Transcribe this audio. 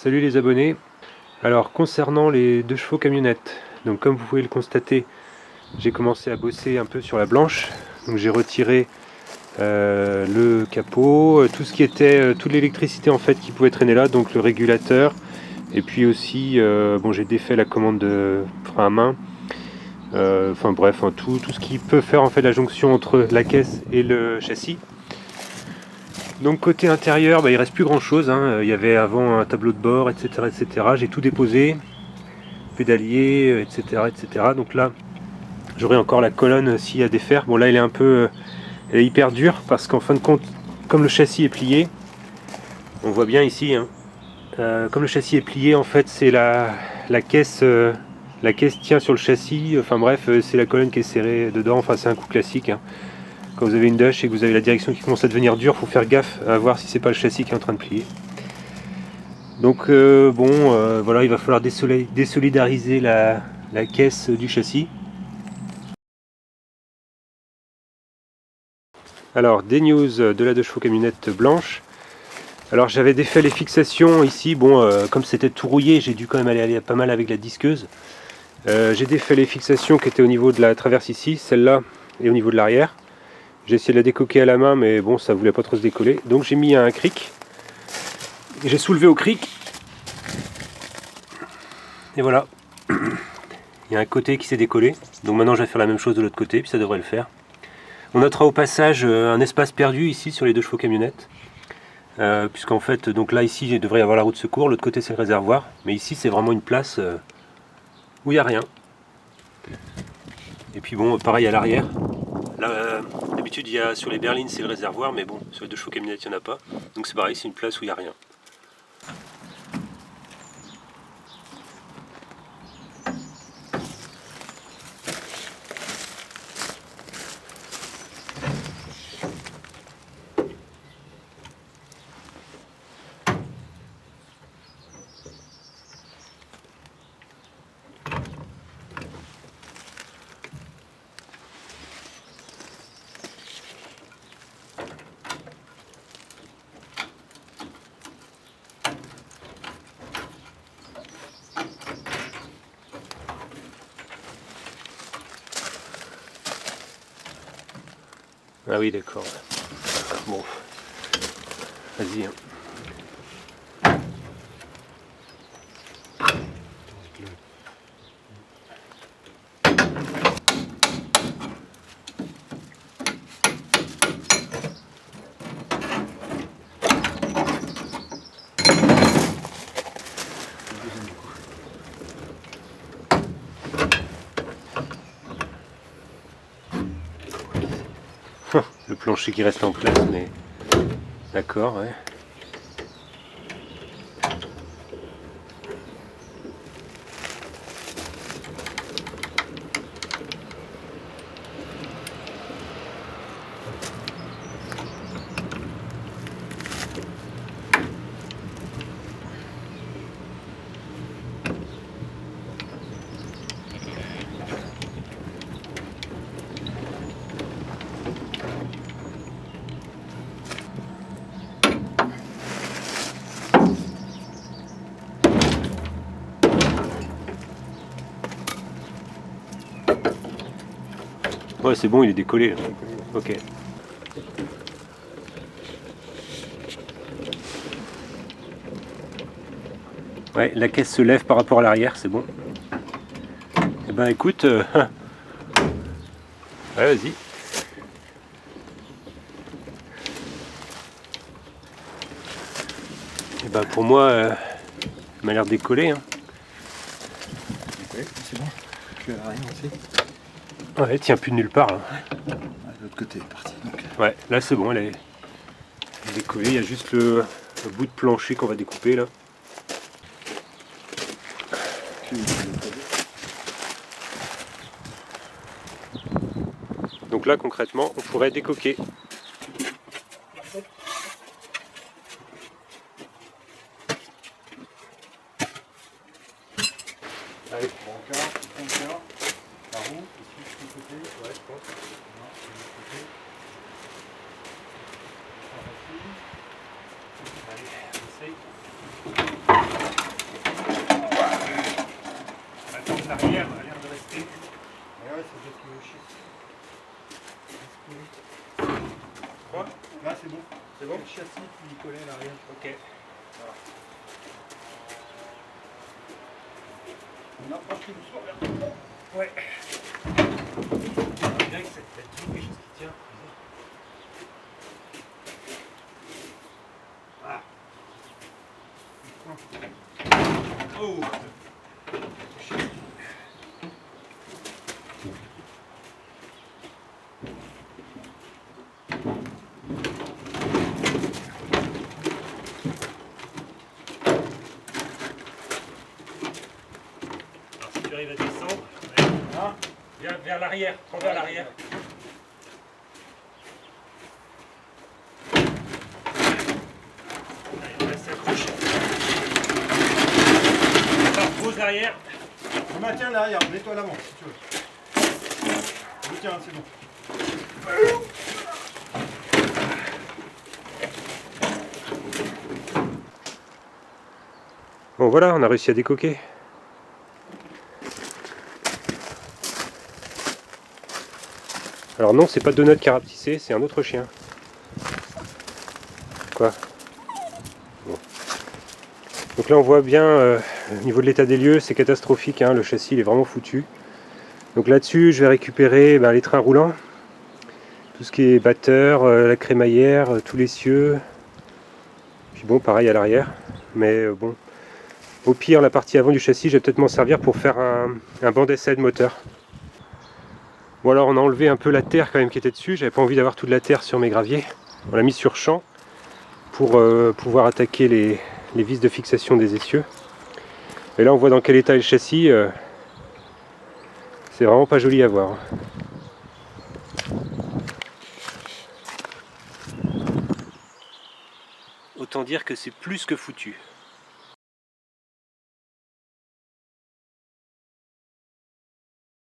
Salut les abonnés. Alors concernant les 2 chevaux camionnettes, donc comme vous pouvez le constater, j'ai commencé à bosser un peu sur la blanche. Donc j'ai retiré le capot, tout ce qui était, toute l'électricité en fait qui pouvait traîner là, donc le régulateur, et puis aussi bon, j'ai défait la commande de frein à main, enfin bref, hein, tout ce qui peut faire en fait la jonction entre la caisse et le châssis. Donc côté intérieur, il reste plus grand chose, hein. Il y avait avant un tableau de bord, etc. etc. J'ai tout déposé, pédalier, etc. etc. Donc là, j'aurai encore la colonne s'il y a des fers. Bon là, elle est un peu, elle est hyper dure parce qu'en fin de compte, comme le châssis est plié, on voit bien ici, hein, comme le châssis est plié, en fait, c'est la caisse tient sur le châssis. Enfin bref, c'est la colonne qui est serrée dedans. Enfin, c'est un coup classique, hein. Quand vous avez une dash et que vous avez la direction qui commence à devenir dure, il faut faire gaffe à voir si c'est pas le châssis qui est en train de plier. Donc voilà, il va falloir désolidariser la caisse du châssis. Alors des news de la 2 chevaux camionnette blanche. Alors j'avais défait les fixations ici, bon comme c'était tout rouillé, j'ai dû quand même aller pas mal avec la disqueuse. J'ai défait les fixations qui étaient au niveau de la traverse ici, celle-là, et au niveau de l'arrière. J'ai essayé de la décoquer à la main, mais bon, ça voulait pas trop se décoller. Donc j'ai mis un cric. J'ai soulevé au cric. Et voilà. Il y a un côté qui s'est décollé. Donc maintenant je vais faire la même chose de l'autre côté, puis ça devrait le faire. On notera au passage un espace perdu ici sur les 2 chevaux camionnettes. Puisqu'en fait, donc là ici, il devrait y avoir la roue de secours. L'autre côté c'est le réservoir. Mais ici c'est vraiment une place où il n'y a rien. Et puis bon, pareil à l'arrière. Là, d'habitude, il y a sur les berlines, c'est le réservoir, mais bon, sur les 2 chevaux camionnettes, il n'y en a pas. Donc c'est pareil, c'est une place où il n'y a rien. Ah oui, d'accord. Bon, vas-y. Hein. Le plancher qui reste en place, mais d'accord, ouais. Ouais, c'est bon, il est décollé. Ok. Ouais, la caisse se lève par rapport à l'arrière, c'est bon. Eh ben écoute, ouais, vas-y. Eh ben pour moi, elle m'a l'air décollée. Hein. Oui, c'est bon. Tu as rien aussi. Ouais, elle tient plus de nulle part. Hein. Ouais, l'autre côté est parti. Donc. Ouais, là c'est bon, elle est décollée. Il y a juste le bout de plancher qu'on va découper là. Donc là concrètement, on pourrait décoquer. Allez, Bon, encore. La roue, ici, de ce côté. ouais, je pense. Non, de l'autre côté. Allez, on essaye. le châssis qui collait à l'arrière. Ok. Voilà. On approche tout doucement vers. Ouais. On dirait que c'est peut-être toujours quelque chose qui tient. Ah. Oh. Alors si tu arrives à descendre, ouais. Hein? Viens vers l'arrière, prends vers l'arrière. Allez, là, s'accroche. Alors, pose l'arrière. Je maintiens l'arrière, mets-toi l'avant si tu veux. Je tiens, c'est bon. Bon voilà, on a réussi à décoquer. Alors non, c'est pas Donut qui a rapetissé, c'est un autre chien. Quoi? Bon. Donc là on voit bien au niveau de l'état des lieux, c'est catastrophique, hein, le châssis il est vraiment foutu. Donc là-dessus je vais récupérer les trains roulants, tout ce qui est batteur, la crémaillère, tous les cieux. Puis bon, pareil à l'arrière, mais bon. Au pire, la partie avant du châssis, je vais peut-être m'en servir pour faire un banc d'essai de moteur. Bon alors on a enlevé un peu la terre quand même qui était dessus, j'avais pas envie d'avoir toute la terre sur mes graviers. On l'a mis sur champ pour pouvoir attaquer les vis de fixation des essieux. Et là on voit dans quel état est le châssis, c'est vraiment pas joli à voir. Autant dire que c'est plus que foutu.